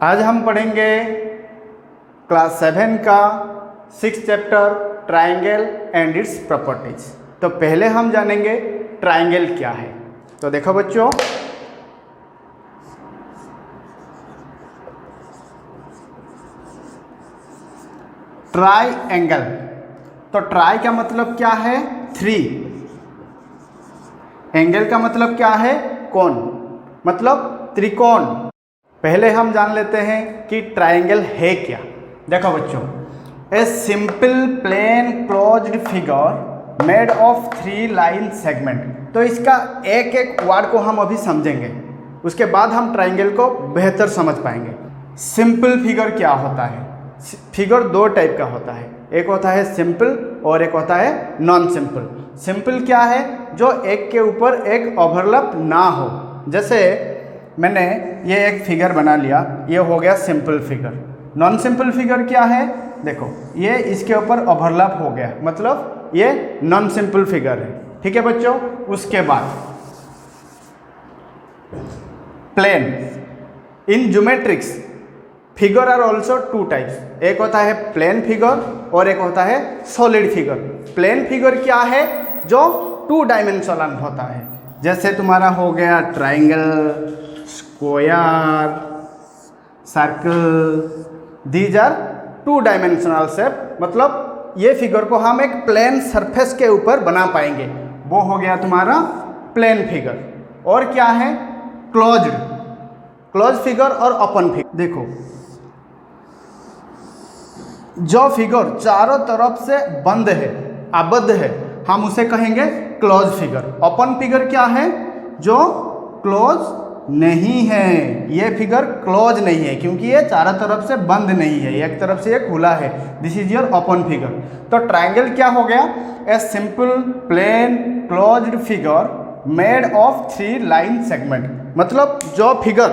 आज हम पढ़ेंगे क्लास 7 का 6th chapter triangle and its properties. तो पहले हम जानेंगे ट्राइंगल क्या है। तो देखो बच्चों, ट्राइंगल, तो ट्राई का मतलब क्या है? 3। एंगल का मतलब क्या है? कोण, मतलब त्रिकोण। पहले हम जान लेते हैं कि ट्राइंगल है क्या। देखो बच्चों, a simple plain closed figure made of 3 line segment. तो इसका एक एक वर्ड को हम अभी समझेंगे, उसके बाद हम ट्राइंगल को बेहतर समझ पाएंगे। सिंपल फिगर क्या होता है? फिगर 2 टाइप का होता है, एक होता है सिंपल और एक होता है नॉन सिंपल। सिंपल क्या है? जो एक के ऊपर एक ओवरलैप ना हो। जैसे मैंने ये एक फिगर बना लिया, ये हो गया simple figure. Non simple figure क्या है? देखो, ये इसके ऊपर ओवरलैप हो गया, मतलब ये नॉन सिंपल फिगर है। ठीक है बच्चों। उसके बाद plane. In geometrics figure are also 2 types. एक होता है प्लेन फिगर और एक होता है सॉलिड फिगर। प्लेन फिगर क्या है? जो 2 डायमेंशनल होता है। जैसे तुम्हारा हो गया triangle, square, circle, these are 2 dimensional shape. मतलब ये फिगर को हम एक प्लेन सरफेस के ऊपर बना पाएंगे, वो हो गया तुम्हारा प्लेन फिगर। और क्या है? क्लोज्ड, क्लोज फिगर और ओपन फिगर। देखो, जो फिगर चारों तरफ से बंद है, आबद्ध है, हम उसे कहेंगे क्लोज फिगर। ओपन फिगर क्या है? जो क्लोज नहीं है। ये फिगर क्लोज नहीं है क्योंकि ये चारों तरफ से बंद नहीं है, एक तरफ से ये खुला है। This is your open figure. तो ट्राइंगल क्या हो गया? A simple plain closed figure made of 3 line segment. मतलब जो फिगर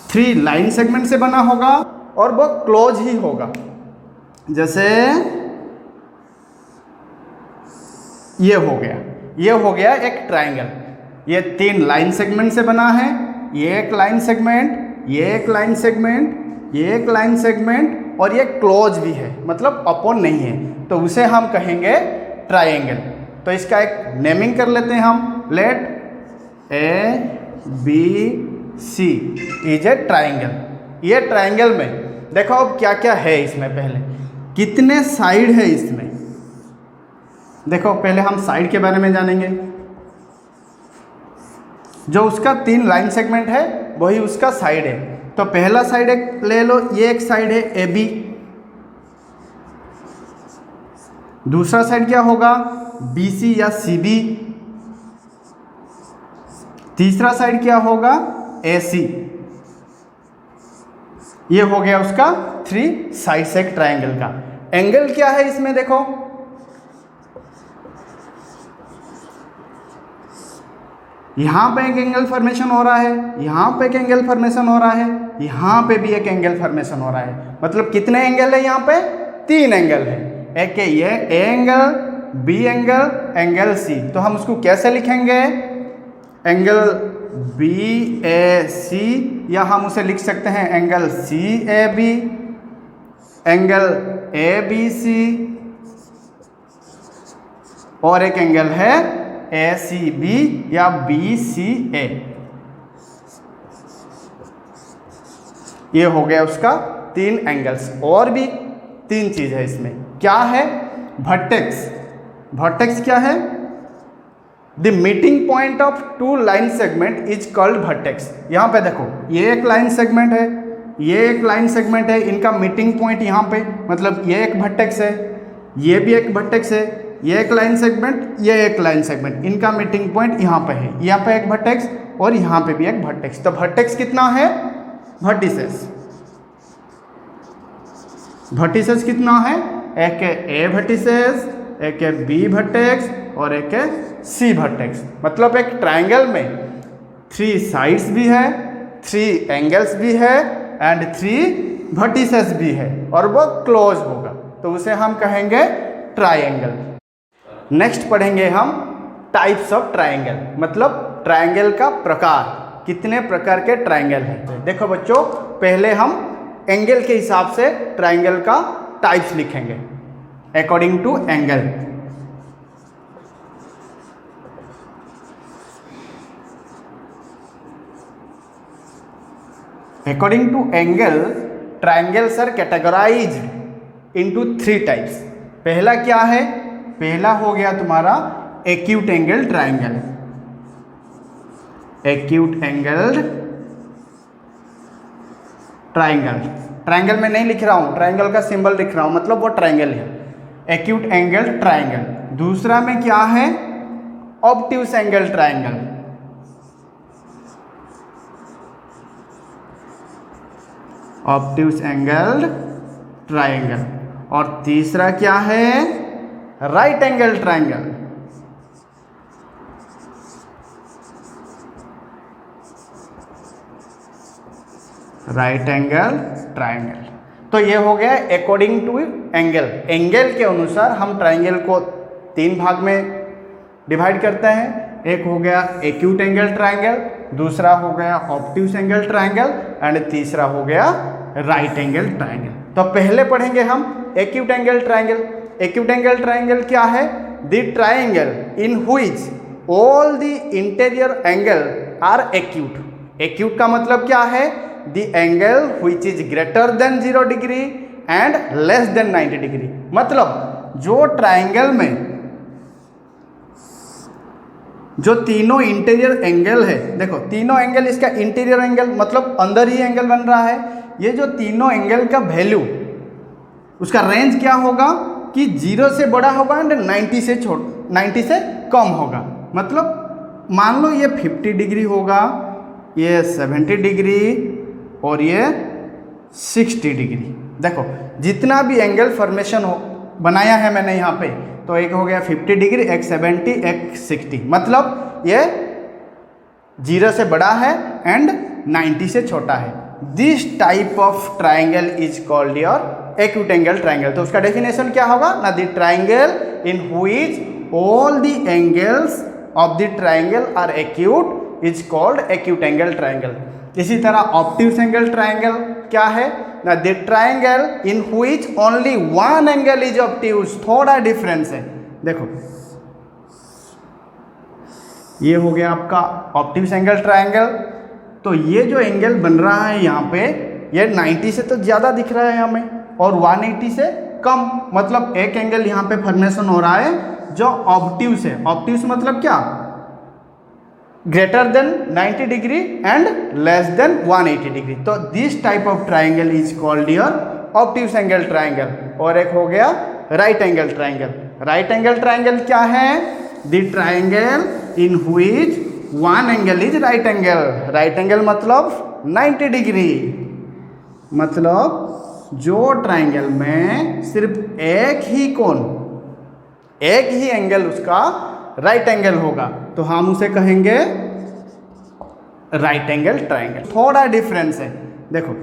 3 लाइन सेगमेंट से बना होगा और वो क्लोज ही होगा। जैसे ये हो गया एक ट्राइंगल। ये 3 लाइन सेगमेंट से बना है। ये एक लाइन सेगमेंट, ये एक लाइन सेगमेंट, ये एक लाइन सेगमेंट, और ये क्लोज भी है, मतलब ओपन नहीं है। तो उसे हम कहेंगे ट्राइंगल। तो इसका एक नेमिंग कर लेते हैं हम। Let ABC is a triangle. ये ट्राइंगल में देखो अब क्या क्या है इसमें। पहले कितने साइड है इसमें? देखो, पहले हम साइड के बारे में जानेंगे। जो उसका 3 लाइन सेगमेंट है वही उसका साइड है। तो पहला साइड एक ले लो, ये एक साइड है AB। दूसरा साइड क्या होगा? BC या CB। तीसरा साइड क्या होगा? AC। ये हो गया उसका 3 साइड से एक ट्राइंगल का। एंगल क्या है इसमें? देखो, यहां पे एक एंगल फॉर्मेशन हो रहा है, यहां पे एक एंगल फॉर्मेशन हो रहा है, यहां पे भी एक एंगल फॉर्मेशन हो रहा है। मतलब कितने एंगल है यहां पे? 3 एंगल है। एक है ये A angle, B angle, angle C। तो हम उसको कैसे लिखेंगे? एंगल BAC, या हम उसे लिख सकते हैं एंगल CAB, एंगल ABC, और एक एंगल है ACB या BCA। ये हो गया उसका 3 एंगल्स। और भी 3 चीज है इसमें। क्या है? वर्टेक्स। वर्टेक्स क्या है? The meeting point of 2 line segment is called vertex. यहाँ पे देखो, ये एक लाइन सेगमेंट है, ये एक लाइन सेगमेंट है, इनका मीटिंग पॉइंट यहाँ पे, मतलब ये एक वर्टेक्स है, ये भी एक वर्टेक्स है, ये एक लाइन सेगमेंट, ये एक लाइन सेगमेंट, इनका मीटिंग पॉइंट यहाँ पे है। यहाँ पे एक वर्टेक्स और यहाँ पे भी एक वर्टेक्स। तो वर्टेक्स कितना है? वर्टिसेस। वर्टिसेस कितना है? एक है A वर्टिसेस, एक है B वर्टेक्स और एक है C वर्टेक्स। मतलब एक ट्राइंगल में 3 साइड्स भी है, 3 एंगल्स भी है एंड 3 वर्टिसेस भी है, और वो क्लोज होगा। तो उसे हम कहेंगे ट्राइंगल। नेक्स्ट पढ़ेंगे हम टाइप्स ऑफ ट्राइंगल, मतलब ट्राइंगल का प्रकार। कितने प्रकार के ट्राइंगल हैं। देखो बच्चों, पहले हम एंगल के हिसाब से ट्राइंगल का टाइप्स लिखेंगे according to angle. According to angle triangles are categorized into 3 types. पहला क्या है? पहला हो गया तुम्हारा acute angle triangle. Acute angle triangle, triangle में नहीं लिख रहा हूं, ट्राइंगल का सिंबल लिख रहा हूं, मतलब वो ट्राइंगल है, एक्यूट एंगल ट्राइंगल। दूसरा में क्या है? Obtuse angle triangle. Obtuse angle triangle. और तीसरा क्या है? Right angle triangle. Right angle triangle. तो ये हो गया अकॉर्डिंग टू एंगल। एंगल के अनुसार हम ट्राइंगल को 3 भाग में डिवाइड करते हैं। एक हो गया एक्यूट एंगल ट्राइंगल, दूसरा हो गया ऑब्ट्यूस एंगल ट्राइंगल एंड तीसरा हो गया राइट एंगल ट्राइंगल। तो पहले पढ़ेंगे हम acute angle triangle. Acute angle triangle क्या है? The triangle in which all the interior angle are acute. Acute का मतलब क्या है? The angle which is greater than 0 degree and less than 90 degree. मतलब जो ट्राइंगल में जो तीनों इंटीरियर एंगल है, देखो तीनों एंगल, इसका इंटीरियर एंगल मतलब अंदर ही एंगल बन रहा है। ये जो तीनों एंगल का वैल्यू, उसका रेंज क्या होगा कि 0 से बड़ा होगा एंड 90 से कम होगा। मतलब मान लो ये 50 डिग्री होगा, ये 70 डिग्री और ये 60 डिग्री। देखो जितना भी एंगल फॉर्मेशन हो बनाया है मैंने यहाँ पे, तो एक हो गया 50 डिग्री, एक 70, एक 60। मतलब ये 0 से बड़ा है एंड 90 से छोटा है। This type of triangle is called your acute angle triangle. तो उसका डेफिनेशन क्या होगा ना? The triangle in which all the angles of the triangle are acute is called acute angle triangle. इसी तरह ऑब्ट्यूस एंगल ट्राइंगल क्या है ना? The triangle in which only one angle is obtuse. थोड़ा डिफरेंस है। देखो ये हो गया आपका ऑब्ट्यूस एंगल ट्राइंगल। तो ये जो एंगल बन रहा है यहाँ पे, ये 90 से तो ज़्यादा दिख रहा है हमें और 180 से कम। मतलब एक एंगल यहाँ पे फॉर्मेशन हो रहा है जो ऑब्ट्यूस है। ऑब्ट्यूस मतलब क्या? Greater than 90 degree and less than 180 degree. तो this type of triangle is called your obtuse angle triangle. और एक हो गया right angle triangle. Right angle triangle क्या है? The triangle in which one angle is right angle. Right angle मतलब 90 degree. मतलब जो ट्राइंगल में सिर्फ एक ही कोण, एक ही एंगल उसका राइट एंगल होगा, तो हम उसे कहेंगे राइट एंगल ट्राइंगल। थोड़ा डिफरेंस है। देखो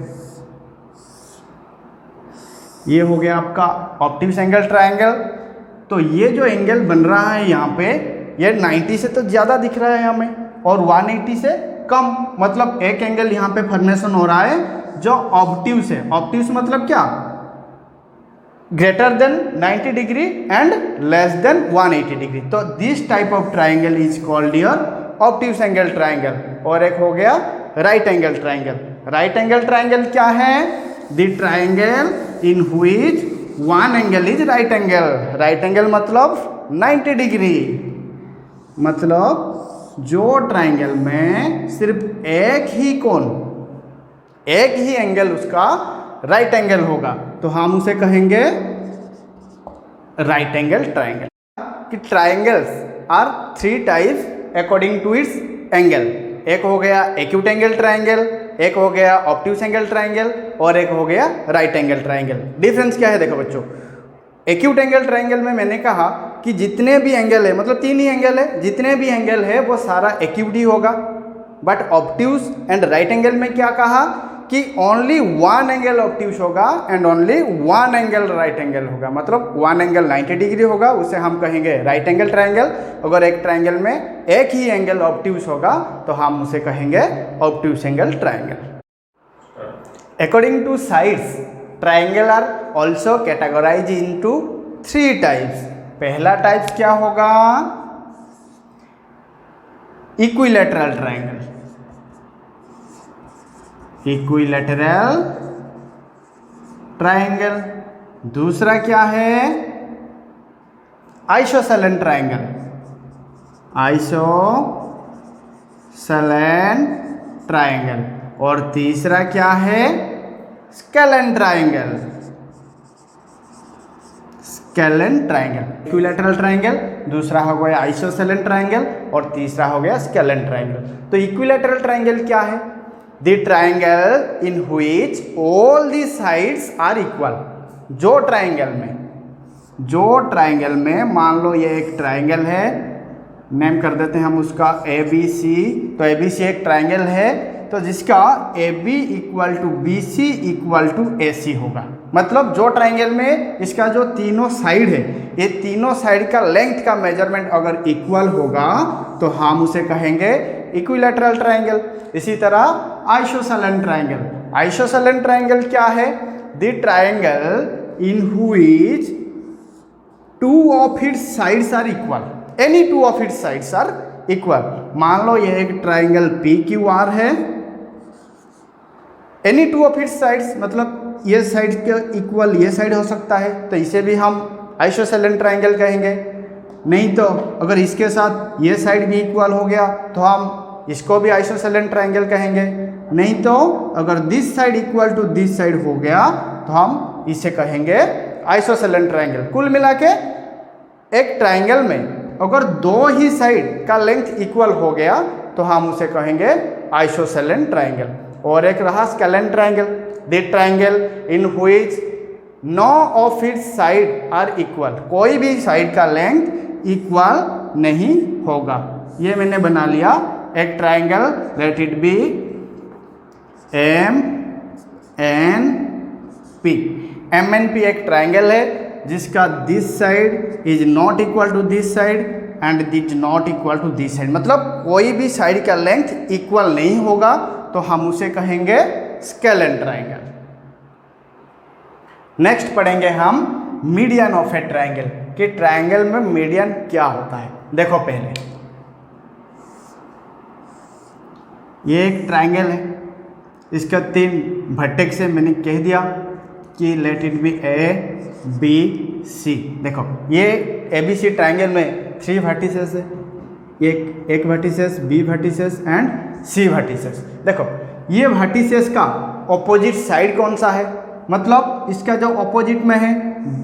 ये हो गया आपका ऑब्ट्यूस एंगल ट्राइंगल। तो ये जो एंगल बन रहा है यहाँ पे, ये 90 से तो ज़्यादा दिख रहा है हमें और 180 से कम। मतलब एक एंगल यहाँ पे फॉर्मेशन हो रहा है जो ऑब्ट्यूस है। ऑब्ट्यूस मतलब क्या? Greater than 90 degree and less than 180 degree. तो this type of triangle is called your obtuse angle triangle. और एक हो गया right angle triangle. Right angle triangle क्या है? The triangle in which one angle is right angle. Right angle मतलब 90 degree. मतलब जो ट्राइंगल में सिर्फ एक ही कोण, एक ही एंगल उसका राइट एंगल होगा, तो हम उसे कहेंगे राइट एंगल ट्राइंगल। कि triangles are 3 types according to its angle. एक हो गया एक्यूट एंगल ट्राइंगल, एक हो गया ऑब्ट्यूस एंगल ट्राइंगल और एक हो गया राइट एंगल ट्राइंगल। डिफरेंस क्या है? देखो बच्चों, एक्यूट एंगल ट्राइंगल में मैंने कहा कि जितने भी एंगल है, मतलब 3 ही एंगल है, जितने भी एंगल है वो सारा एक्यूट ही होगा। But obtuse and right angle में क्या कहा कि ओनली वन एंगल ऑब्ट्यूज होगा and only one angle right angle होगा, मतलब वन एंगल 90 डिग्री होगा, उसे हम कहेंगे राइट एंगल ट्रायंगल। अगर एक ट्रायंगल में एक ही एंगल ऑब्ट्यूज होगा तो हम उसे कहेंगे obtuse angle triangle. According to sides, triangle are also categorize into 3 types. पहला टाइप क्या होगा? Equilateral triangle, equilateral triangle. दूसरा क्या है? Isosceles triangle, isosceles triangle. और तीसरा क्या है? Scalene triangle, scalene triangle. Equilateral triangle, दूसरा हो गया आइसोसेलेन ट्रायंगल और तीसरा हो गया स्केलेन ट्रायंगल। तो इक्विलैटरल ट्रायंगल क्या है? The triangle in which all the sides are equal. जो ट्रायंगल में मान लो ये एक ट्रायंगल है, नेम कर देते हैं हम उसका ABC। तो ABC एक ट्रायंगल है तो जिसका AB equal to BC equal to AC होगा। मतलब जो ट्रायंगल में इसका जो तीनों साइड है, ये तीनों साइड का लेंथ का मेजरमेंट अगर इक्वल होगा तो हम उसे कहेंगे इक्विलैटरल ट्रायंगल। इसी तरह आइसोसेलेन ट्रायंगल, आइसोसेलेन ट्रायंगल क्या है? The triangle in which two of its sides are equal, any two of its sides are equal. मान लो ये एक ट्रायंगल PQR है, any two of its sides मतलब ये साइड के इक्वल ये साइड हो सकता है, तो इसे भी हम आइसोसेलेन ट्रायंगल कहेंगे। नहीं तो अगर इसके साथ ये साइड भी इक्वल हो गया तो हम इसको भी आइसोसेलेन ट्रायंगल कहेंगे। नहीं तो अगर this side equal to this side हो गया तो हम इसे कहेंगे आइसोसेलेन ट्रायंगल। कुल मिला के एक ट्रायंगल में अगर दो ही साइड का लेंथ इक्वल हो गया तो हम उसे कहेंगे आइसोसेलेन ट्रायंगल। और एक रहा scalene triangle, the triangle in which no of its side are equal. कोई भी साइड का लेंथ इक्वल नहीं होगा। ये मैंने बना लिया एक triangle, let it be MNP। MNP एक ट्रायंगल है जिसका this side is not equal to this side and this not equal to this side. मतलब कोई भी साइड का लेंथ इक्वल नहीं होगा तो हम उसे कहेंगे स्केलेन ट्रायंगल। नेक्स्ट पढ़ेंगे हम मीडियन ऑफ ए ट्रायंगल, कि ट्रायंगल में मीडियन क्या होता है। देखो पहले ये एक ट्रायंगल है, इसका 3 वर्टेक्स से मैंने कह दिया कि लेट इट बी ABC। देखो ये ABC ट्रायंगल में 3 वर्टिसेस है, एक vertices, B vertices and C vertices. देखो ये वर्टिसेस का ऑपोजिट साइड कौन सा है? मतलब इसका जो ऑपोजिट में है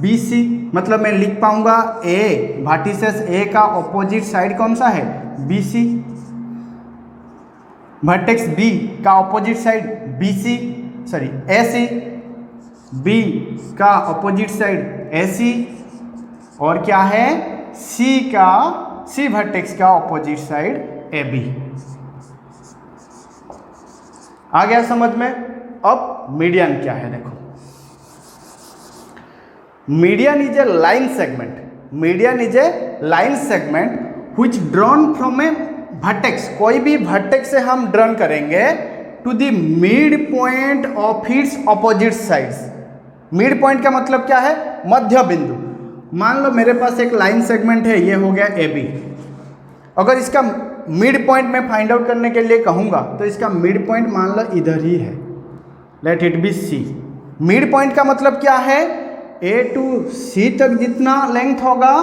BC, मतलब मैं लिख पाऊंगा A, वर्टिसेस A का ऑपोजिट साइड कौन सा है? BC। वर्टेक्स B का ऑपोजिट साइड AC, B का ऑपोजिट साइड AC, और क्या है? C वर्टेक्स का ऑपोजिट साइड AB। आ गया समझ में? अब मीडियन क्या है देखो। Median is a line segment, median is a line segment which drawn from a vertex. कोई भी वर्टेक्स से हम ड्रॉन करेंगे to the mid point of its opposite sides. Mid point का मतलब क्या है? मध्य बिंदु। मान लो मेरे पास एक लाइन सेगमेंट है, ये हो गया AB। अगर इसका मिड पॉइंट में फाइंड आउट करने के लिए कहूँगा तो इसका मिड पॉइंट मान लो इधर ही है, let it B C। Mid point का मतलब क्या है? A टू C तक जितना लेंथ होगा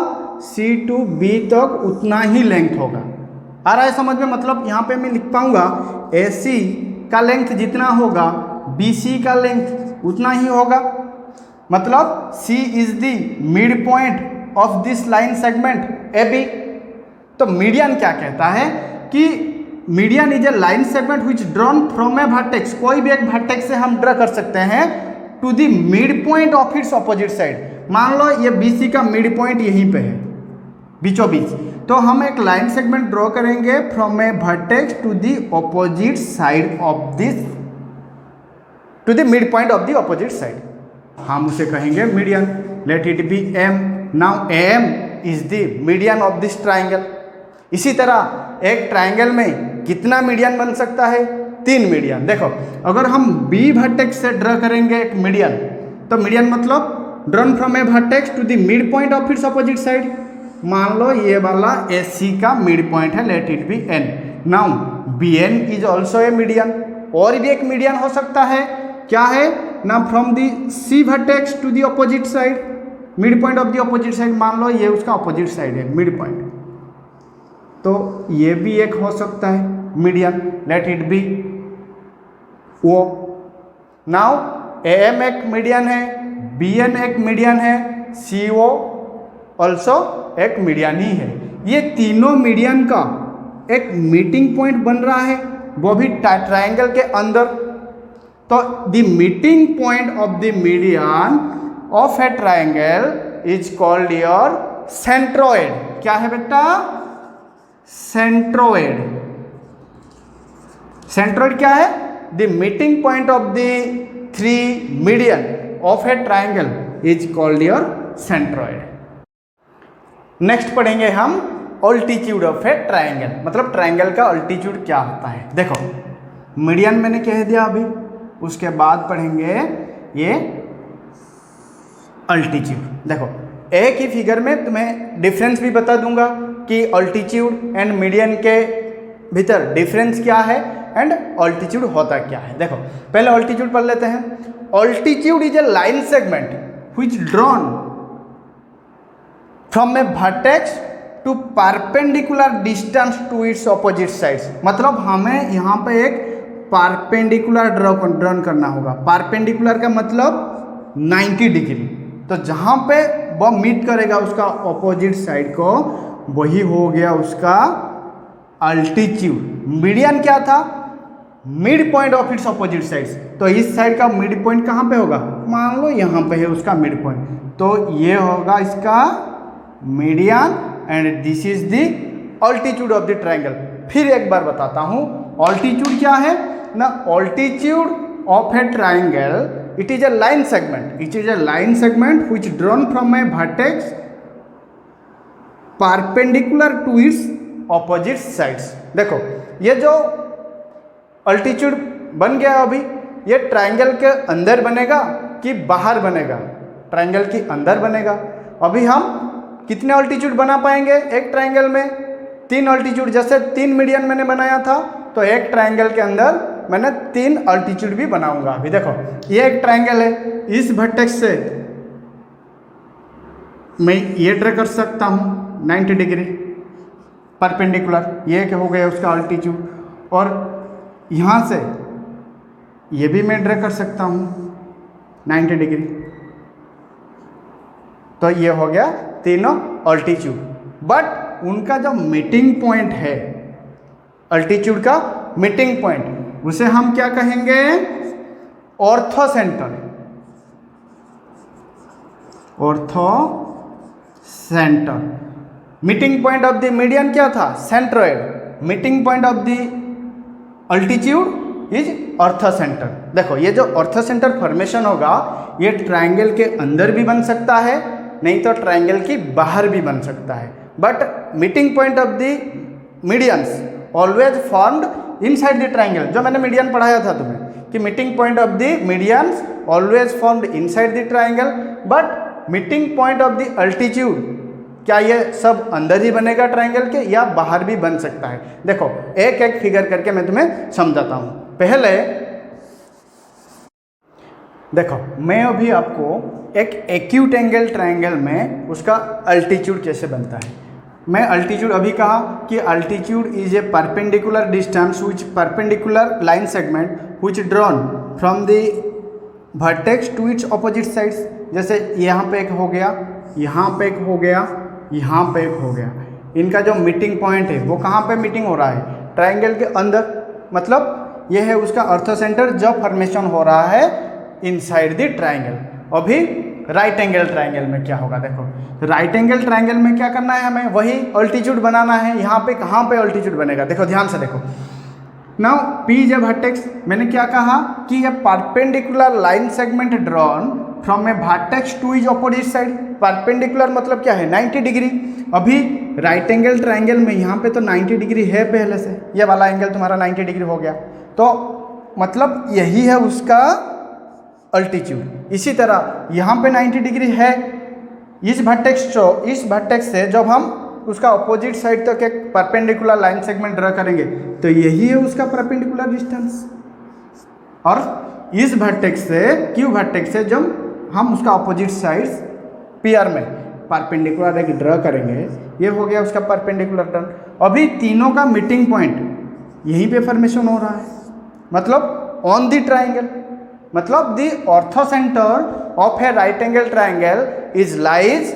C टू B तक उतना ही लेंथ होगा। आ रहा है समझ में? मतलब यहाँ पे मैं लिख पाऊंगा AC का लेंथ जितना होगा BC का लेंथ उतना ही होगा। मतलब C is the mid point of this line segment AB। तो मीडियन क्या कहता है कि median is a line segment which drawn from a vertex. कोई भी एक वर्टेक्स से हम ड्रा कर सकते हैं to the mid point of its opposite side. मान लो ये BC का मिड पॉइंट यहीं पे है, बीचों बीच। तो हम एक लाइन सेगमेंट ड्रॉ करेंगे from a vertex to the opposite side of this to the mid point of the opposite side, हम उसे कहेंगे median. Let it be M. Now M is the median of this triangle. इसी तरह एक triangle में कितना median बन सकता है? 3 मीडियन। देखो अगर हम बी वर्टेक्स से ड्रा करेंगे एक मीडियन, तो मीडियन मतलब drawn from a vertex to the mid point of its opposite side. मान लो ये वाला एस सी का मिड पॉइंट है, let it be N. Now B N is also a median. और भी एक मीडियन हो सकता है, क्या है ना, from the C vertex to the opposite side, mid point of the opposite side. मान लो ये उसका अपोजिट साइड है, मिड पॉइंट, तो ये भी एक हो सकता है median, let it be O. Now A M एक मीडियन है, बी एन एक मीडियन है, सी ओ ऑल्सो एक मीडियन ही है। ये तीनों मीडियन का एक मीटिंग पॉइंट बन रहा है, वो भी ट्राइंगल के अंदर। तो the meeting point of the median of a triangle is called your centroid. क्या है बेटा? सेंट्रोइड। सेंट्रोइड क्या है? The meeting point of the 3 median of a triangle is called your centroid. Next पढ़ेंगे हम ऑल्टीट्यूड ऑफ ए ट्राइंगल, मतलब triangle का altitude क्या होता है। देखो मीडियन मैंने कह दिया अभी, उसके बाद पढ़ेंगे ये ऑल्टीट्यूड। देखो एक ही फिगर में तुम्हें डिफरेंस भी बता दूंगा कि ऑल्टीट्यूड एंड मीडियन के भीतर डिफरेंस क्या है एंड ऑल्टीट्यूड होता क्या है। देखो पहले ऑल्टीट्यूड पढ़ लेते हैं। Altitude is a line segment which drawn from a vertex to perpendicular distance to its opposite sides. मतलब हमें यहाँ पे एक परपेंडिकुलर ड्रॉन करना होगा। परपेंडिकुलर का मतलब 90 डिग्री। तो जहाँ पे वह मीट करेगा उसका ऑपोजिट साइड को, वही हो गया उसका अल्टीट्यूड। मीडियन क्या था? Mid point of its opposite sides. तो इस साइड का मिड पॉइंट कहाँ पे होगा? मान लो यहाँ पे है उसका मिड पॉइंट, तो ये होगा इसका median and this is the altitude of the triangle. फिर एक बार बताता हूँ ऑल्टीट्यूड क्या है ना। Altitude of a triangle, it is a line segment, it is a line segment which drawn from a vertex perpendicular to its opposite sides. देखो ये जो अल्टीट्यूड बन गया अभी, ये ट्राइंगल के अंदर बनेगा कि बाहर बनेगा? ट्राइंगल के अंदर बनेगा। अभी हम कितने अल्टीट्यूड बना पाएंगे एक ट्राइंगल में? 3 अल्टीट्यूड। जैसे 3 मीडियन मैंने बनाया था, तो एक ट्राइंगल के अंदर मैंने 3 अल्टीट्यूड भी बनाऊंगा। अभी देखो ये एक ट्राइंगल है, इस वर्टेक्स से मैं ये ड्रा कर सकता हूँ 90 डिग्री परपेंडिकुलर, ये क्या हो गया उसका अल्टीट्यूड। और यहाँ से ये भी मैं ड्रा कर सकता हूँ 90 डिग्री। तो ये हो गया तीनों अल्टीट्यूड। बट उनका जो मीटिंग पॉइंट है, अल्टीट्यूड का मीटिंग पॉइंट, उसे हम क्या कहेंगे? Ortho centre. Ortho centre. Meeting point of the median क्या था? Centroid. Meeting point of the altitude is ortho centre. देखो ये जो ऑर्थो सेंटर फॉर्मेशन होगा, ये ट्राइंगल के अंदर भी बन सकता है, नहीं तो ट्राइंगल की बाहर भी बन सकता है। But meeting point of the medians always formed inside the triangle. जो मैंने मीडियन पढ़ाया था तुम्हें कि meeting point of the medians always formed inside the triangle, but meeting point of the altitude क्या ये सब अंदर ही बनेगा ट्राइंगल के या बाहर भी बन सकता है? देखो एक एक फिगर करके मैं तुम्हें समझाता हूँ। पहले देखो मैं अभी आपको एक एक्यूट एंगल ट्राइंगल में उसका अल्टीट्यूड कैसे बनता है। मैं अल्टीट्यूड अभी कहा कि altitude is a perpendicular distance which perpendicular line segment which drawn from the vertex to its opposite sides. जैसे यहाँ पे एक हो गया, यहाँ पे एक हो गया, यहाँ पे एक हो गया। इनका जो मीटिंग पॉइंट है वो कहाँ पे मीटिंग हो रहा है? ट्राइंगल के अंदर। मतलब ये है उसका ऑर्थो सेंटर जो फॉर्मेशन हो रहा है इनसाइड द ट्राइंगल। अभी राइट एंगल ट्राइंगल में क्या होगा? देखो राइट एंगल ट्राइंगल में क्या करना है? हमें वही अल्टीट्यूड बनाना है। यहाँ पे कहाँ पे अल्टीट्यूड बनेगा? देखो ध्यान से देखो, now P is a vertex. मैंने क्या कहा कि ये perpendicular line segment drawn from a vertex two is opposite side. Perpendicular मतलब क्या है 90 डिग्री। अभी राइट एंगल ट्राइंगल में यहाँ पे तो 90 डिग्री है पहले से, ये वाला एंगल तुम्हारा 90 डिग्री हो गया, तो मतलब यही है उसका अल्टीट्यूड। इसी तरह यहाँ पे 90 डिग्री है। इस वर्टेक्स से जब हम उसका अपोजिट साइड तक एक परपेंडिकुलर लाइन सेगमेंट ड्रा करेंगे तो यही है उसका परपेंडिकुलर डिस्टेंस। और इस वर्टेक्स से क्यू वर्टेक्स से जब हम उसका अपोजिट साइड पीआर में परपेंडिकुलर एक ड्रा करेंगे, ये हो गया उसका परपेंडिकुलर टर्न। अभी तीनों का मीटिंग पॉइंट यहीं पे फॉर्मेशन हो रहा है, मतलब ऑन द ट्राइंगल, मतलब the ortho centre of A right angle triangle is lies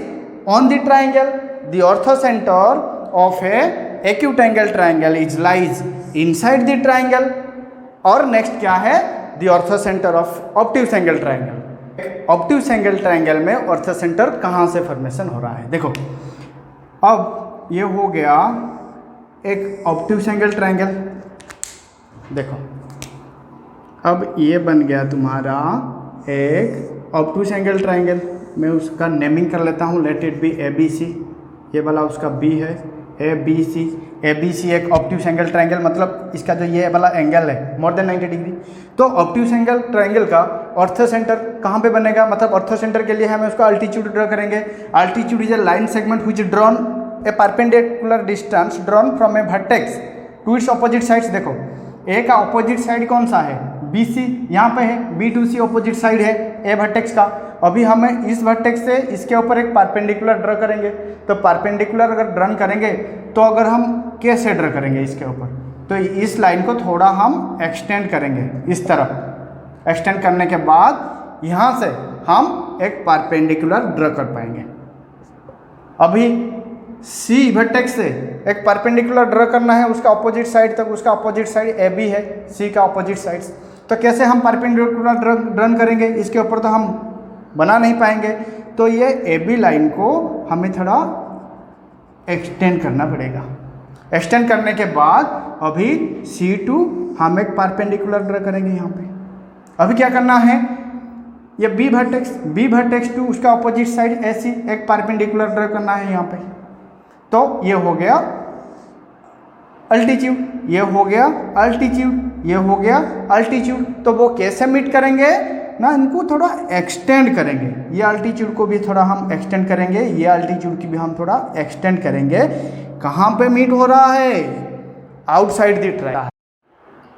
on the triangle, the ortho centre of A acute angle triangle is lies inside the triangle. और next क्या है, the ortho centre of obtuse angle triangle. Obtuse angle triangle में ortho centre कहाँ से formation हो रहा है, देखो अब ये हो गया एक ऑब्ट्यूज एंगल ट्राइंगल। देखो अब ये बन गया तुम्हारा एक ऑब्ट्यूज एंगल ट्राइंगल। मैं उसका नेमिंग कर लेता हूँ, लेट इट बी ABC। ये वाला उसका B है, ABC। ABC एक ऑब्ट्यूज एंगल ट्राइंगल, मतलब इसका जो ये वाला एंगल है मोर देन 90 डिग्री। तो ऑब्ट्यूज एंगल ट्राइंगल का ऑर्थो सेंटर कहाँ पे बनेगा, मतलब ऑर्थो सेंटर के लिए हम उसका अल्टीट्यूड ड्रा करेंगे। Altitude is a line segment which drawn a perpendicular distance drawn from a vertex to its opposite sides. देखो ए का ऑपोजिट साइड कौन सा है, BC, यहाँ पे है B2C ऑपोजिट साइड है ए वर्टेक्स का। अभी हमें इस वर्टेक्स से इसके ऊपर एक परपेंडिकुलर ड्रा करेंगे, तो परपेंडिकुलर अगर ड्रॉ करेंगे तो अगर हम कैसे ड्रा करेंगे इसके ऊपर, तो इस लाइन को थोड़ा हम एक्सटेंड करेंगे इस तरफ। एक्सटेंड करने के बाद यहाँ से हम एक परपेंडिकुलर ड्रा कर पाएंगे। अभी C वर्टेक्स से एक परपेंडिकुलर ड्रा करना है उसका अपोजिट साइड तक, उसका अपोजिट साइड AB है, C का अपोजिट साइड। तो कैसे हम परपेंडिकुलर ड्रा करेंगे, इसके ऊपर तो हम बना नहीं पाएंगे, तो ये AB लाइन को हमें थोड़ा एक्सटेंड करना पड़ेगा। एक्सटेंड करने के बाद अभी C2 हम एक परपेंडिकुलर ड्रा करेंगे यहाँ पे। अभी क्या करना है, ये B वर्टेक्स टू उसका अपोजिट साइड AC एक परपेंडिकुलर ड्रा करना है यहाँ पे। तो ये हो गया अल्टीट्यूड, ये हो गया अल्टीट्यूड, ये हो गया अल्टीट्यूड। तो वो कैसे मीट करेंगे ना, इनको थोड़ा एक्सटेंड करेंगे। ये अल्टीट्यूड को भी थोड़ा हम एक्सटेंड करेंगे, ये अल्टीट्यूड की भी हम थोड़ा एक्सटेंड करेंगे। कहाँ पे मीट हो रहा है, आउटसाइड द ट्राइंगल।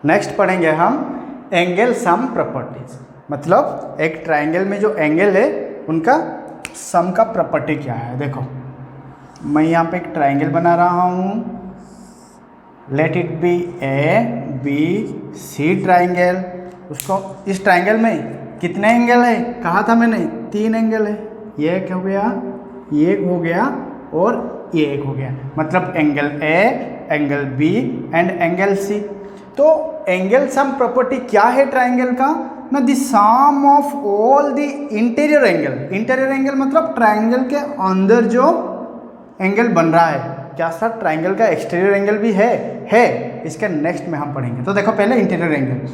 नेक्स्ट पढ़ेंगे हम एंगल सम प्रॉपर्टीज, मतलब एक ट्राइंगल में जो एंगल है उनका सम का प्रॉपर्टी क्या है। देखो मैं यहाँ पे एक ट्राइंगल बना रहा हूँ, late it be ABC triangle. उसको इस ट्राइंगल में कितने एंगल है, कहा था मैंने 3 एंगल है। ये एक हो गया, ये एक हो गया और ये एक हो गया, मतलब angle A, angle B and angle C। तो एंगल सम प्रॉपर्टी क्या है ट्राइंगल का ना, the sum of all the interior angle. Interior angle मतलब ट्राइंगल के अंदर जो एंगल बन रहा है। क्या सर ट्राइंगल का एक्सटीरियर एंगल भी है, इसके नेक्स्ट में हम पढ़ेंगे। तो देखो पहले इंटीरियर एंगल,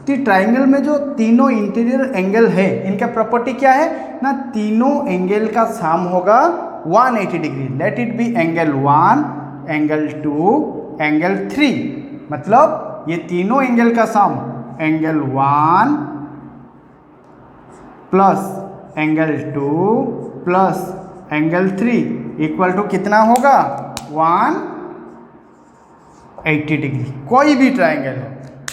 तो ट्राइंगल में जो तीनों इंटीरियर एंगल है इनका प्रॉपर्टी क्या है ना, तीनों एंगल का सम होगा 180 degree. Let it be angle 1, angle 2, angle 3, मतलब ये तीनों एंगल का sum angle 1 plus angle 2 plus angle 3 equal to कितना होगा 180 डिग्री। कोई भी ट्राइंगल हो,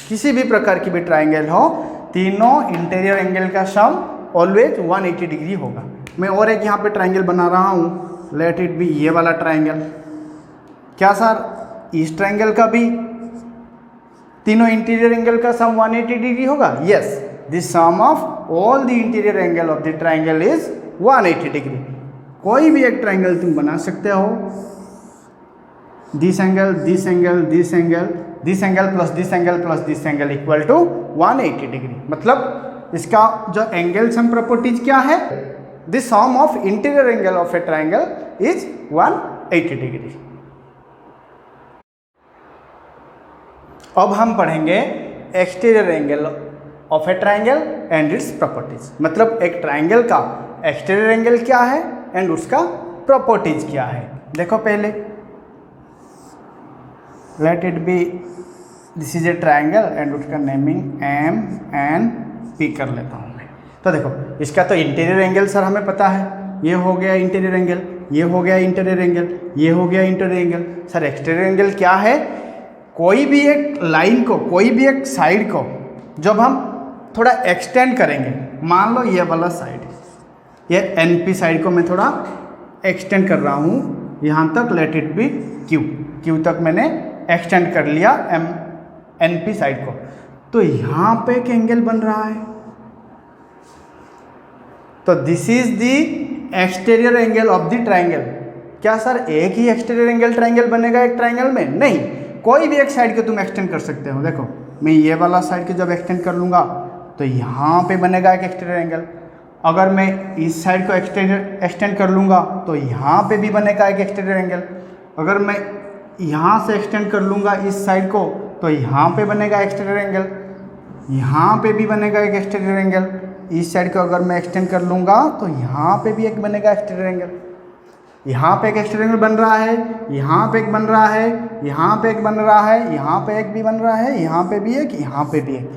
किसी भी प्रकार की भी ट्राइंगल हो, तीनों इंटीरियर एंगल का सम ऑलवेज 180 डिग्री होगा। मैं और एक यहाँ पे ट्राइंगल बना रहा हूँ, लेट इट बी ये वाला ट्राइंगल। क्या सर इस ट्राइंगल का भी तीनों इंटीरियर एंगल का सम 180 डिग्री होगा? Yes, the sum of all the interior angle of the triangle is 180 degree. कोई भी एक ट्राइंगल तुम बना सकते हो, this angle, this angle, this angle, this angle plus this angle plus this angle equal to 180 degree. मतलब इसका जो एंगल सम प्रॉपर्टीज क्या है, the sum of interior angle of a triangle is 180 degree. अब हम पढ़ेंगे exterior angle of a triangle and its properties. मतलब एक ट्राइंगल का एक्सटीरियर एंगल क्या है एंड उसका प्रॉपर्टीज क्या है। देखो पहले late it be this is a triangle and उसका नेमिंग एम एन पी कर लेता हूँ मैं। तो देखो इसका तो इंटीरियर एंगल सर हमें पता है, ये हो गया इंटीरियर एंगल, ये हो गया इंटीरियर एंगल, ये हो गया interior angle. Sir exterior angle क्या है? कोई भी एक लाइन को, कोई भी एक साइड को जब हम थोड़ा एक्सटेंड करेंगे, मान लो ये वाला साइड, ये एन पी साइड को मैं थोड़ा एक्सटेंड कर रहा हूँ यहाँ तक, late it B Q, Q तक मैंने एक्सटेंड कर लिया एम एन पी साइड को, तो यहाँ पे एक एंगल बन रहा है। तो this is the exterior angle of the triangle. क्या सर एक ही एक्सटीरियर एंगल ट्राइंगल बनेगा एक ट्राइंगल में? नहीं, कोई भी एक साइड को तुम एक्सटेंड कर सकते हो। देखो मैं ये वाला साइड को जब एक्सटेंड कर लूँगा तो यहाँ पे बनेगा एक एक्सटीरियर एंगल। अगर मैं इस साइड को एक्सटेंड कर लूँगा तो यहाँ पे भी बनेगा एक एक्सटीरियर एंगल। अगर मैं यहाँ से एक्सटेंड कर लूँगा इस साइड को तो यहाँ पे बनेगा एक्सटीरियर एंगल, यहाँ पे भी बनेगा एक एक्सटीरियर एंगल। इस साइड को अगर मैं एक्सटेंड कर लूँगा तो यहाँ पे भी एक बनेगा एक्सटीरियर एंगल। यहाँ पे एक एक्सटीरियर एंगल बन रहा है, यहाँ पे एक बन रहा है, यहाँ पे एक बन रहा है, यहाँ पे एक भी बन रहा है, यहाँ पे भी एक, यहाँ पे भी एक।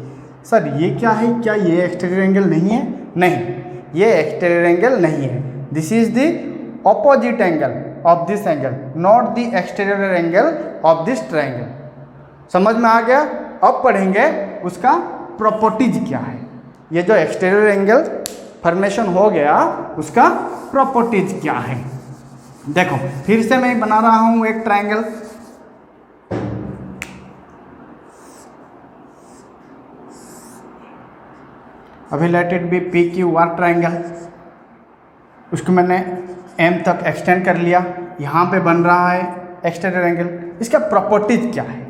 सर ये क्या है? क्या ये एक्सटीरियर एंगल नहीं है? नहीं, ये एक्सटीरियर एंगल नहीं है। This is the opposite angle of this angle, not the exterior angle of this triangle. समझ में आ गया? अब पढ़ेंगे उसका प्रॉपर्टीज क्या है। ये जो एक्सटीरियर एंगल फॉर्मेशन हो गया उसका प्रॉपर्टीज क्या है। देखो फिर से मैं बना रहा हूं एक ट्राइंगल। अभी let it B P Q R triangle, उसको मैंने एम तक एक्सटेंड कर लिया, यहाँ पे बन रहा है एक्सटीरियर एंगल। इसका प्रॉपर्टीज क्या है?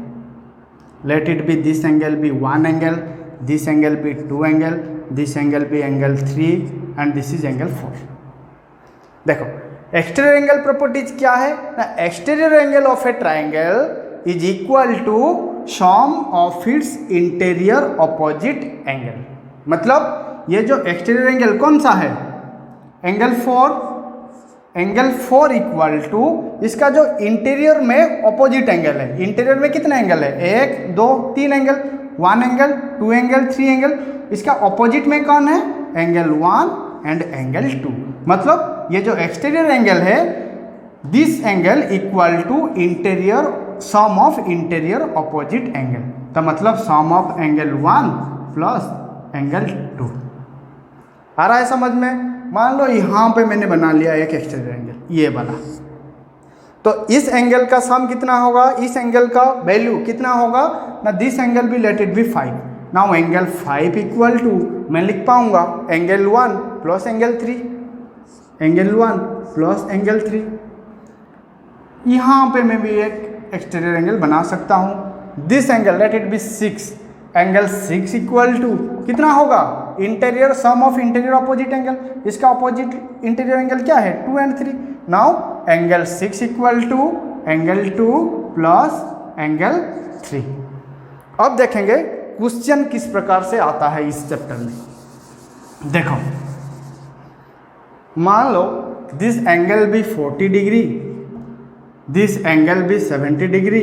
Let it be this angle be one angle, this angle be two angle, this angle be angle 3 and this is angle 4। देखो एक्सटीरियर एंगल प्रॉपर्टीज क्या है ना? Exterior angle of a triangle is equal to sum of its interior opposite angle. मतलब ये जो exterior angle कौन सा है? एंगल 4, एंगल 4 इक्वल टू इसका जो इंटीरियर में ऑपोजिट एंगल है। इंटीरियर में कितने एंगल है? 1 2 3 एंगल, 1 एंगल, 2 एंगल, 3 एंगल। इसका ऑपोजिट में कौन है? Angle 1 and angle 2। मतलब ये जो एक्सटीरियर एंगल है, this angle equal to interior sum of interior opposite angle. तो मतलब sum of angle 1 plus angle 2। आ रहा है समझ में? मान लो यहाँ पे मैंने बना लिया एक एक्सटीरियर एंगल, ये वाला, तो इस एंगल का सम कितना होगा? इस एंगल का वैल्यू कितना होगा ना? दिस एंगल भी let it be 5। Now angle 5 equal to मैं लिख पाऊंगा angle 1 plus angle 3, angle 1 plus angle 3। यहाँ पे मैं भी एक एक्सटीरियर एंगल बना सकता हूँ। This angle let it be 6, angle 6 equal to कितना होगा? Interior sum of interior opposite angle. इसका ऑपोजिट इंटीरियर एंगल क्या है? 2 and 3। Now angle 6 equal to angle 2 plus angle 3। अब देखेंगे क्वेश्चन किस प्रकार से आता है इस चैप्टर में। देखो मान लो दिस एंगल भी 40 डिग्री, दिस एंगल भी 70 डिग्री।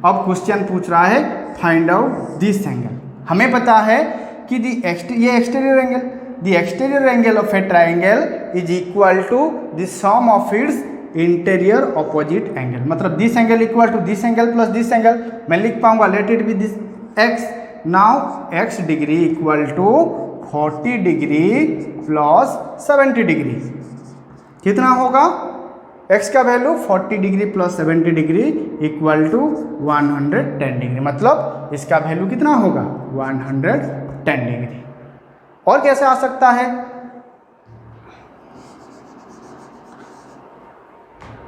अब क्वेश्चन पूछ रहा है फाइंड आउट दिस एंगल। हमें पता है कि ये exterior angle, the exterior angle of a triangle is equal to the sum of its interior opposite angle. मतलब this angle equal to this angle plus this angle. मैं लिख पाऊंगा let it be this x. Now x degree equal to 40 degree plus 70 degree. कितना होगा? x का value 40 degree plus 70 degree equal to 110 degree. मतलब इसका value कितना होगा? 110 डिग्री। और कैसे आ सकता है?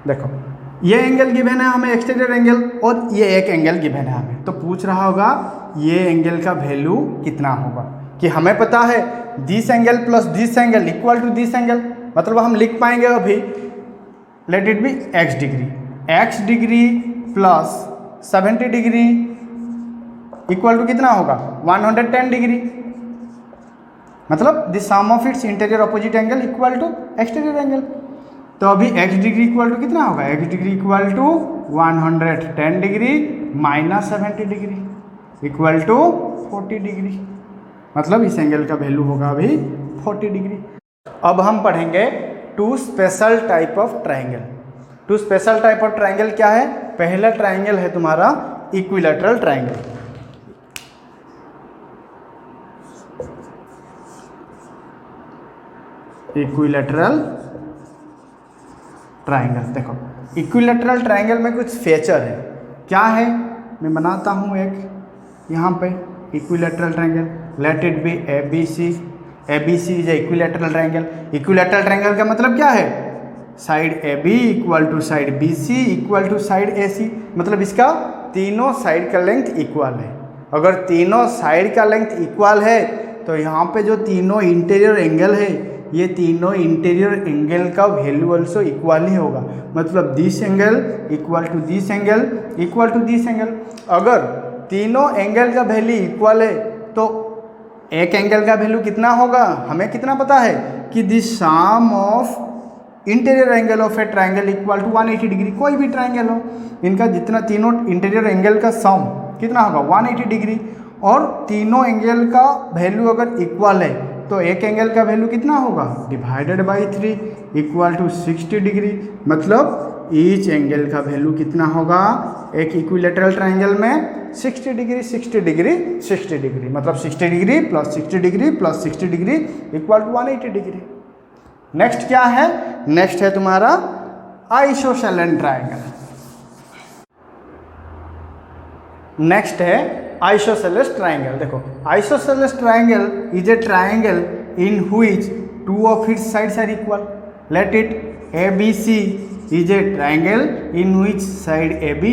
देखो ये एंगल गिवन है हमें एक्सटीरियर एंगल, और ये एक एंगल गिवन है हमें, तो पूछ रहा होगा ये एंगल का वैल्यू कितना होगा। कि हमें पता है this angle plus this angle equal to this angle. मतलब हम लिख पाएंगे अभी let it be x degree, x degree plus 70 degree equal to कितना होगा 110 डिग्री, मतलब the sum of its interior opposite angle equal to exterior angle. तो अभी x डिग्री इक्वल टू कितना होगा, x degree equal to 110 degree minus 70 degree equal to 40 degree, मतलब इस angle का वैल्यू होगा अभी 40 डिग्री। अब हम पढ़ेंगे two special type of triangle. Two special type of triangle क्या है? पहला ट्राइंगल है तुम्हारा इक्विलैटरल ट्राइंगल। इक्विलैटरल ट्राइंगल, देखो इक्विलैटरल ट्राइंगल में कुछ फीचर है। क्या है? मैं बनाता हूँ एक यहाँ पे equilateral triangle, let it be ABC is equilateral triangle. Equilateral triangle का मतलब क्या है? Side AB equal to side BC equal to side AC, मतलब इसका तीनों साइड का लेंथ इक्वल है। अगर तीनों साइड का लेंथ इक्वल है तो यहाँ पे जो तीनों इंटीरियर एंगल है, ये तीनों इंटीरियर एंगल का वैल्यू ऑल्सो इक्वल ही होगा, मतलब this angle equal to this angle equal to this angle. अगर तीनों एंगल का वैल्यू इक्वल है तो एक एंगल का वैल्यू कितना होगा? हमें कितना पता है कि this sum of interior angle of a triangle equal to 180 degree. कोई भी ट्राइंगल हो, इनका जितना तीनों इंटीरियर एंगल का सम कितना होगा 180 डिग्री, और तीनों एंगल का वैल्यू अगर इक्वल है तो एक एंगल का वैल्यू कितना होगा divided by 3 equal to 60 degree, मतलब ईच एंगल का वैल्यू कितना होगा एक इक्विलैटरल ट्राइंगल में 60 डिग्री 60 डिग्री 60 डिग्री, मतलब 60 degree plus 60 degree plus 60 degree equal to 180 degree. Next क्या है? नेक्स्ट है तुम्हारा आइसोसेलेस ट्राइंगल। नेक्स्ट है आइसोसेलेस ट्राइंगल। देखो isosceles triangle is a triangle in which two of its sides are equal. Let it ABC is a triangle in which side AB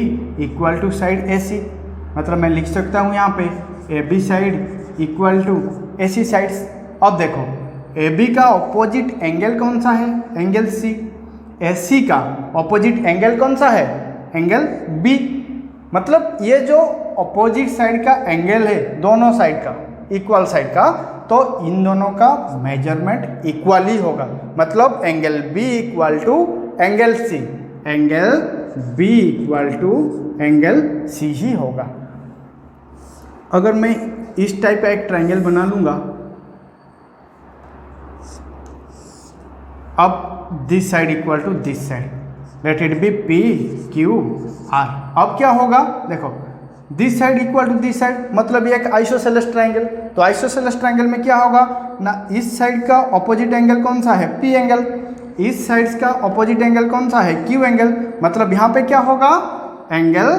equal to side AC, मतलब मैं लिख सकता हूँ यहाँ पे AB side equal to AC sides. अब देखो AB का ऑपोजिट एंगल कौन सा है? Angle C। AC का ऑपोजिट एंगल कौन सा है? Angle B। मतलब ये जो ऑपोजिट साइड का एंगल है, दोनों साइड का इक्वल साइड का, तो इन दोनों का मेजरमेंट इक्वल ही होगा, मतलब angle B equal to angle C, angle B equal to angle C ही होगा। अगर मैं इस टाइप का एक ट्राइंगल बना लूँगा, अब this side equal to this side, let it be PQR। अब क्या होगा? देखो this side equal to this side, मतलब ये एक आइसोसेलेस ट्राइंगल। तो आइसोसेलेस ट्राइंगल में क्या होगा ना, इस साइड का ऑपोजिट एंगल कौन सा है? P angle. इस साइड का ऑपोजिट एंगल कौन सा है? Q angle. मतलब यहाँ पे क्या होगा? Angle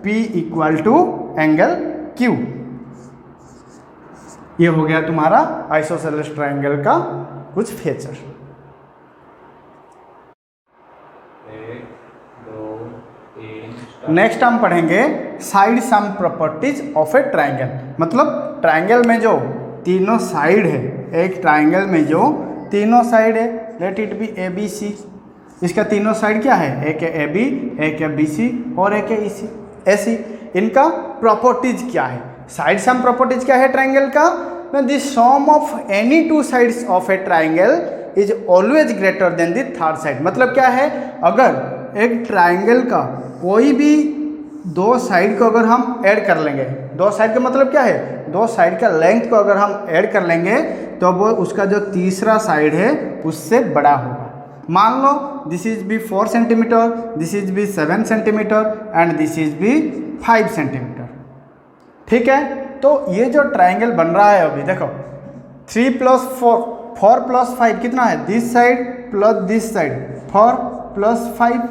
P equal to angle Q। ये हो गया तुम्हारा आइसोसेलेस ट्राइंगल का कुछ फीचर। नेक्स्ट हम पढ़ेंगे side sum properties of a triangle. मतलब ट्राइंगल में जो तीनों साइड है, एक ट्राइंगल में जो तीनों साइड है, लेट इट बी ABC। इसका तीनों साइड क्या है? एक है AB, एक है BC और एक है AC। इनका प्रॉपर्टीज क्या है? साइड सम प्रॉपर्टीज क्या है ट्राइंगल का? The sum of any two sides of a triangle is always greater than the third side. मतलब क्या है? अगर एक ट्राइंगल का कोई भी दो साइड को अगर हम ऐड कर लेंगे, दो साइड का मतलब क्या है? दो साइड का लेंथ को अगर हम ऐड कर लेंगे तो वो उसका जो तीसरा साइड है उससे बड़ा होगा। मान लो this is B 4 centimetre, this is B 7 centimetre and this is B 5 centimetre. ठीक है, तो ये जो ट्राइंगल बन रहा है अभी देखो 3 + 4 + 5 कितना है? This side plus this side 4 + 5।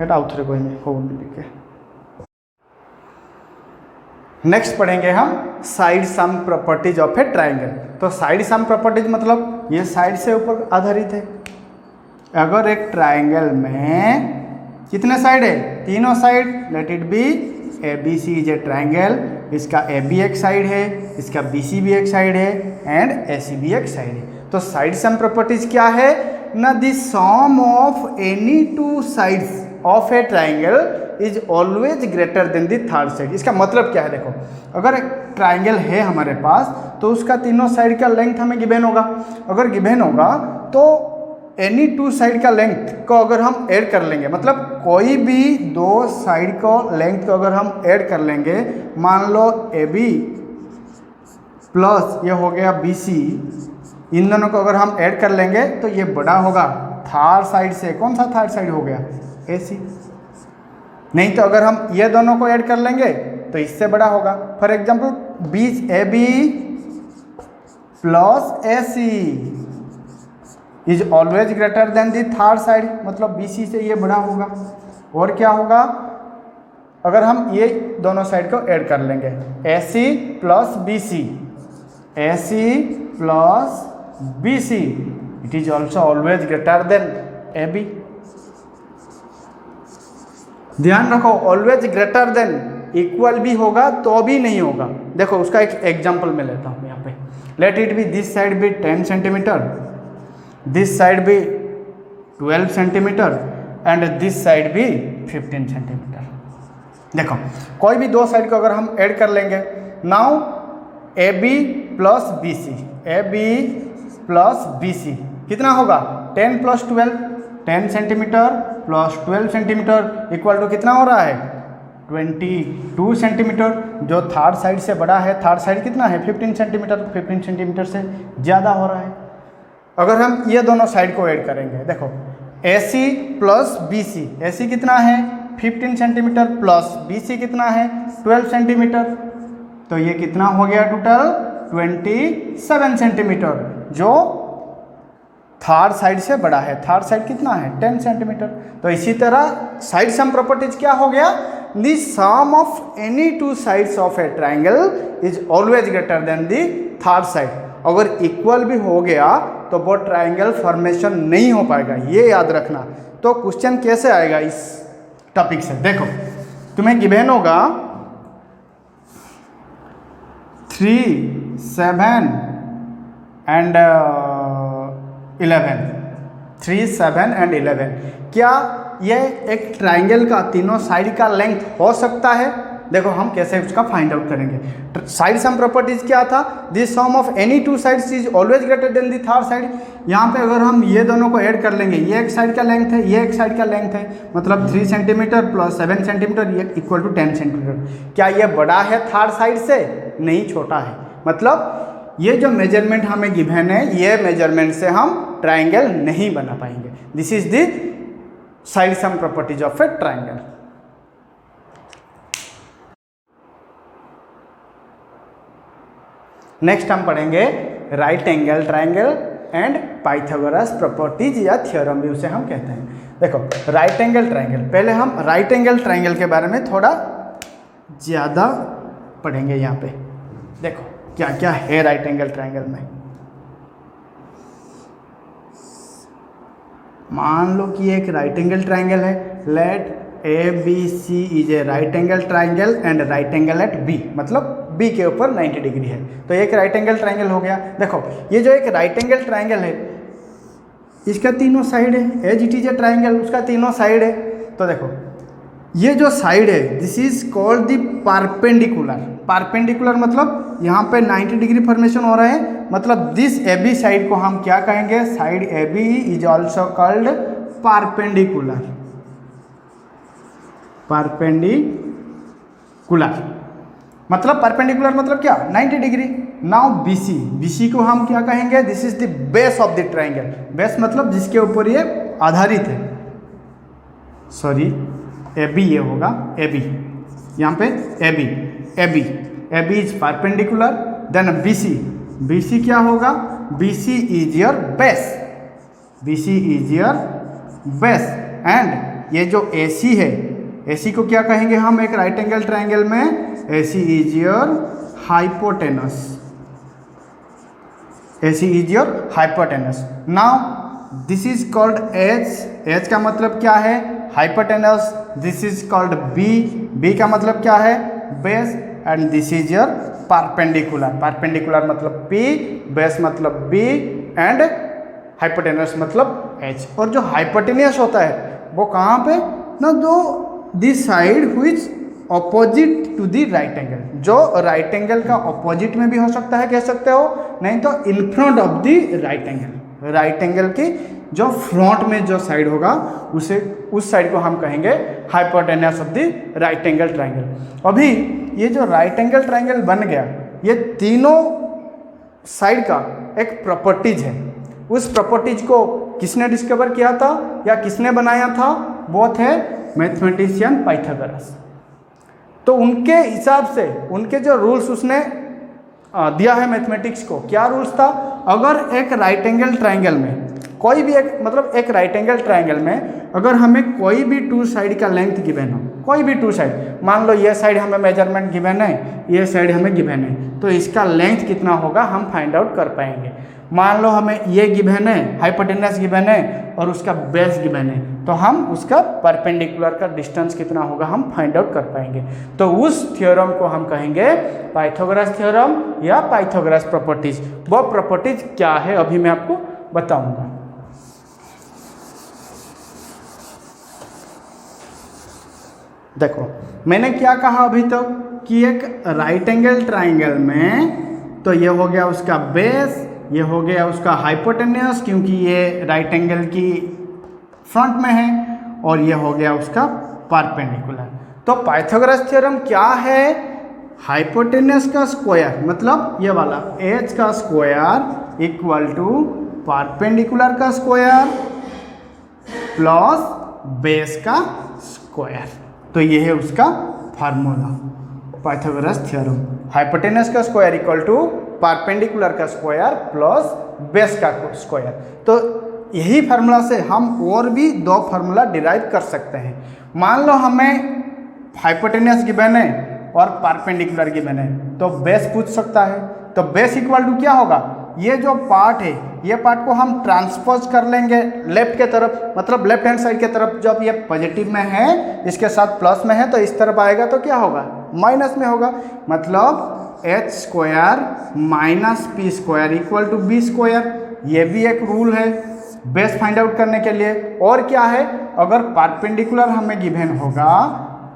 এটা আউথরে कोई नहीं हो लिखे। नेक्स्ट पढ़ेंगे हम side sum properties of a triangle. तो साइड सम प्रॉपर्टीज मतलब ये साइड से ऊपर आधारित है। अगर एक ट्राइंगल में कितने साइड है? तीनों side. Let it be ABC is a triangle. इसका AB एक साइड है, इसका BC भी एक साइड है एंड AC भी एक साइड है। तो साइड सम प्रॉपर्टीज क्या है ना? The sum of any two sides of a triangle is always greater than the third side. इसका मतलब क्या है, देखो अगर एक ट्राइंगल है हमारे पास तो उसका तीनों साइड का लेंथ हमें गिवन होगा। अगर गिवन होगा तो एनी टू साइड का लेंथ को अगर हम ऐड कर लेंगे, मतलब कोई भी दो साइड को लेंथ को अगर हम ऐड कर लेंगे, मान लो ए बी प्लस ये हो गया बी सी, इन दोनों को अगर हम ऐड कर लेंगे तो ये बड़ा होगा थर्ड साइड से। कौन सा थर्ड साइड हो गया, ए सी। नहीं तो अगर हम ये दोनों को ऐड कर लेंगे तो इससे बड़ा होगा। For example B A B plus A C is always greater than the third side, मतलब बी सी से ये बड़ा होगा। और क्या होगा, अगर हम ये दोनों साइड को ऐड कर लेंगे, A C plus B C, A C plus B C, it is also always greater than A B. ध्यान रखो, ऑलवेज ग्रेटर देन इक्वल भी होगा तो भी नहीं होगा। देखो उसका एक एग्जांपल मैं लेता हूँ यहाँ पे। Let it be this side be 10 centimetre, this side be 12 centimetre and this side be 15 centimetre. देखो कोई भी दो साइड को अगर हम ऐड कर लेंगे, now A B plus B C, A B plus B C कितना होगा, 10 plus 12, 10 centimetre plus 12 centimetre equal to कितना हो रहा है, 22 सेंटीमीटर। जो थर्ड साइड से बड़ा है, थर्ड साइड कितना है 15 सेंटीमीटर, 15 सेंटीमीटर से ज़्यादा हो रहा है। अगर हम ये दोनों साइड को ऐड करेंगे, देखो ए C plus B C, A सी कितना है 15 सेंटीमीटर प्लस बी सी कितना है 12 सेंटीमीटर, तो ये कितना हो गया टोटल 27 सेंटीमीटर, जो थर्ड साइड से बड़ा है। थर्ड साइड कितना है 10 सेंटीमीटर। तो इसी तरह साइड सम प्रॉपर्टीज क्या हो गया, the sum of any two sides of a triangle is always greater than the third side. अगर इक्वल भी हो गया तो वो ट्राइंगल फॉर्मेशन नहीं हो पाएगा, ये याद रखना। तो क्वेश्चन कैसे आएगा इस टॉपिक से, देखो तुम्हें गिवन होगा 3, 7 एंड 11, 3, 7 एंड 11। क्या ये एक ट्राइंगल का तीनों साइड का लेंथ हो सकता है? देखो हम कैसे उसका फाइंड आउट करेंगे। साइड सम प्रॉपर्टीज क्या था, this sum of any two sides is always greater than the third side. यहाँ पे अगर हम ये दोनों को ऐड कर लेंगे, ये एक साइड का लेंथ है, ये एक साइड का लेंथ है, मतलब 3 सेंटीमीटर प्लस 7 सेंटीमीटर ये इक्वल टू 10 सेंटीमीटर। क्या ये बड़ा है थर्ड साइड से? नहीं, छोटा है। मतलब ये जो मेजरमेंट हमें गिवन है, ये मेजरमेंट से हम ट्राइंगल नहीं बना पाएंगे। This is the side sum properties of a triangle. Next हम पढ़ेंगे right angle triangle and Pythagoras properties या थ्योरम भी उसे हम कहते हैं। देखो राइट एंगल ट्राइंगल, पहले हम राइट एंगल ट्राइंगल के बारे में थोड़ा ज़्यादा पढ़ेंगे। यहाँ पे देखो क्या क्या है राइट एंगल ट्राइंगल में। मान लो कि एक राइट एंगल ट्राइंगल है, let A B C is a right angle triangle and right angle at B, मतलब बी के ऊपर 90 डिग्री है, तो एक राइट एंगल ट्राइंगल हो गया। देखो ये जो एक राइट एंगल ट्राइंगल है, इसका तीनों साइड है, as it is a triangle, उसका तीनों साइड है। तो देखो ये जो साइड है, this is called the perpendicular. Perpendicular मतलब यहाँ पे 90 डिग्री फॉर्मेशन हो रहा है, मतलब दिस ए बी साइड को हम क्या कहेंगे, side A B is also called perpendicular. Perpendicular मतलब परपेंडिकुलर मतलब क्या, 90 डिग्री। नाउ बीसी, बीसी को हम क्या कहेंगे, this is the base of the triangle. Base मतलब जिसके ऊपर ये आधारित है, सॉरी ए बी ये होगा ए बी, यहाँ पे A B, A B, A B is perpendicular. Then B C, B C क्या होगा, B C is your base, B C is your base. And ये जो ए सी है, ए सी को क्या कहेंगे हम एक राइट एंगल ट्राइंगल में, A C is your hypotenuse, A C is your hypotenuse. Now this is called H, H का मतलब क्या है, hypotenuse. This is called B, B का मतलब क्या है, base. And this is your perpendicular, perpendicular मतलब पी, बेस मतलब बी एंड हाइपोटेनस मतलब एच। और जो हाइपोटेनियस होता है वो कहाँ पे, ना the side which opposite to the right angle, जो राइट एंगल का ऑपोजिट में भी हो सकता है कह सकते हो, नहीं तो in front of the right angle, right angle की जो फ्रंट में जो साइड होगा उसे उस साइड को हम कहेंगे hypotenuse of the right angle triangle. अभी ये जो राइट एंगल ट्राइंगल बन गया, ये तीनों साइड का एक प्रॉपर्टीज है। उस प्रॉपर्टीज को किसने डिस्कवर किया था या किसने बनाया था? वो थे मैथमेटिशियन पाइथागोरस। तो उनके हिसाब से उनके जो रूल्स उसने दिया है मैथमेटिक्स को, क्या रूल्स था? अगर एक राइट एंगल ट्राइंगल में कोई भी एक मतलब एक राइट एंगल ट्राइंगल में अगर हमें कोई भी टू साइड का लेंथ गिवन हो, कोई भी टू साइड, मान लो ये साइड हमें मेजरमेंट गिवन है, ये साइड हमें गिवन है, तो इसका लेंथ कितना होगा हम फाइंड आउट कर पाएंगे। मान लो हमें ये गिवन है, हाइपोटेन्यूस गिवन है और उसका बेस गिवन है, तो हम उसका परपेंडिकुलर का डिस्टेंस कितना होगा हम फाइंड आउट कर पाएंगे। तो उस थ्योरम को हम कहेंगे पाइथागोरस थ्योरम या पाइथागोरस प्रॉपर्टीज। वो प्रॉपर्टीज क्या है अभी मैं आपको बताऊंगा। देखो मैंने क्या कहा अभी तक कि एक राइट एंगल ट्राइंगल में तो ये हो गया उसका बेस, ये हो गया उसका हाइपोटेन्यूस क्योंकि ये राइट एंगल की फ्रंट में है, और ये हो गया उसका परपेंडिकुलर। तो पाइथागोरस थ्योरम क्या है? हाइपोटेन्यूस का स्क्वायर मतलब ये वाला एच का स्क्वायर इक्वल टू परपेंडिकुलर का स्क्वायर प्लस बेस का स्क्वायर। तो ये है उसका फार्मूला पाइथागोरस थ्योरम। हाइपोटेन्यूस का स्क्वायर इक्वल टू परपेंडिकुलर का स्क्वायर प्लस बेस का स्क्वायर। तो यही फार्मूला से हम और भी दो फार्मूला डिराइव कर सकते हैं। मान लो हमें हाइपोटेन्यूस गिवन है और परपेंडिकुलर गिवन है, तो बेस पूछ सकता है। तो बेस इक्वल टू क्या होगा? ये जो पार्ट है ये पार्ट को हम ट्रांसपोज कर लेंगे लेफ्ट के तरफ, मतलब लेफ्ट हैंड साइड के तरफ। जब ये पॉजिटिव में है इसके साथ प्लस में है तो इस तरफ आएगा तो क्या होगा? माइनस में होगा। मतलब H square minus P square equal to B square. ये भी एक रूल है बेस फाइंड आउट करने के लिए। और क्या है? अगर परपेंडिकुलर हमें गिवन होगा,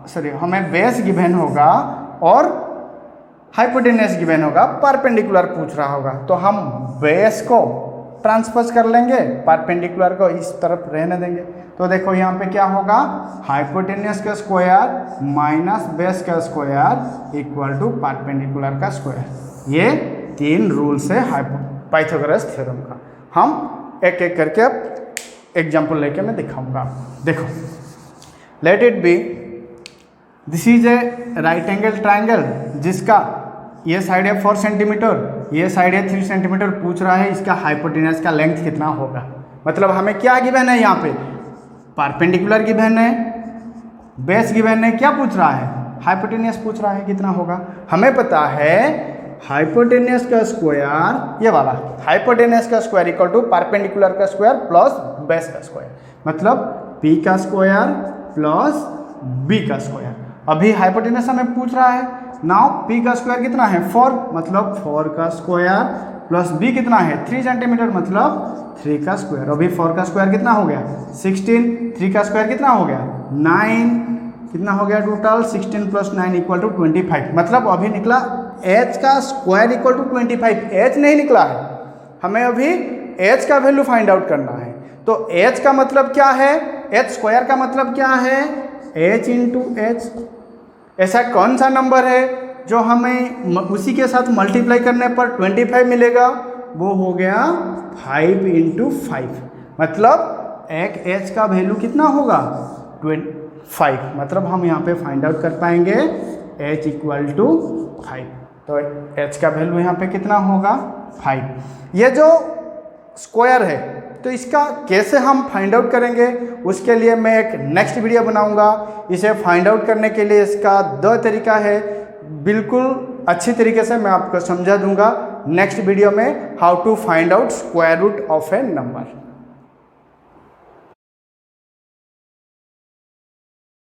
सॉरी हमें बेस गिवन होगा और हाइपोटेन्यूस गिवन होगा, परपेंडिकुलर पूछ रहा होगा, तो हम बेस को ट्रांसपोज कर लेंगे, परपेंडिकुलर को इस तरफ रहने देंगे। तो देखो यहाँ पे क्या होगा? हाइपोटेन्यूस का स्क्वायर माइनस बेस का स्क्वायर इक्वल टू परपेंडिकुलर का स्क्वायर। ये तीन रूल्स है पाइथागोरस थ्योरम का। हम एक एक करके अब एग्जाम्पल लेके मैं दिखाऊंगा। देखो late it be this is a right angle triangle जिसका ये साइड है 4 सेंटीमीटर, ये साइड है 3 सेंटीमीटर। पूछ रहा है इसका हाइपोटेन्यूस का लेंथ कितना होगा। मतलब हमें क्या गिवन है? यहाँ पे परपेंडिकुलर गिवन है, बेस गिवन है, क्या पूछ रहा है? हाइपोटेन्यूस पूछ रहा है कितना होगा। हमें पता है हाइपोटेन्यूस का स्क्वायर, ये वाला हाइपोटेन्यूस का स्क्वायर इक्वल टू परपेंडिकुलर का स्क्वायर प्लस बेस का स्क्वायर, मतलब पी का स्क्वायर प्लस बी का स्क्वायर। अभी हाइपोटेन्यूस हमें पूछ रहा है। नाउ पी का स्क्वायर कितना है? 4, मतलब 4 का स्क्वायर प्लस बी कितना है? 3 सेंटीमीटर, मतलब 3 का स्क्वायर। अभी 4 का स्क्वायर कितना हो गया? 16। 3 का स्क्वायर कितना हो गया? 9। कितना हो गया टोटल? 16 plus 9 equal to 25। मतलब अभी निकला एच का स्क्वायर इक्वल टू 25। एच नहीं निकला है, हमें अभी एच का वैल्यू फाइंड आउट करना है। तो एच का मतलब क्या है? एच स्क्वायर का मतलब क्या है? H into H. ऐसा कौन सा नंबर है जो हमें उसी के साथ मल्टीप्लाई करने पर 25 मिलेगा? वो हो गया 5 इंटू 5। मतलब एक एच का वैल्यू कितना होगा? 25। मतलब हम यहाँ पे फाइंड आउट कर पाएंगे एच इक्वल टू 5। तो एच का वैल्यू यहाँ पे कितना होगा? 5। ये जो स्क्वायर है तो इसका कैसे हम फाइंड आउट करेंगे उसके लिए मैं एक नेक्स्ट वीडियो बनाऊंगा। इसे फाइंड आउट करने के लिए इसका 2 तरीका है, बिल्कुल अच्छी तरीके से मैं आपको समझा दूंगा नेक्स्ट वीडियो में, how to find out square root of a number.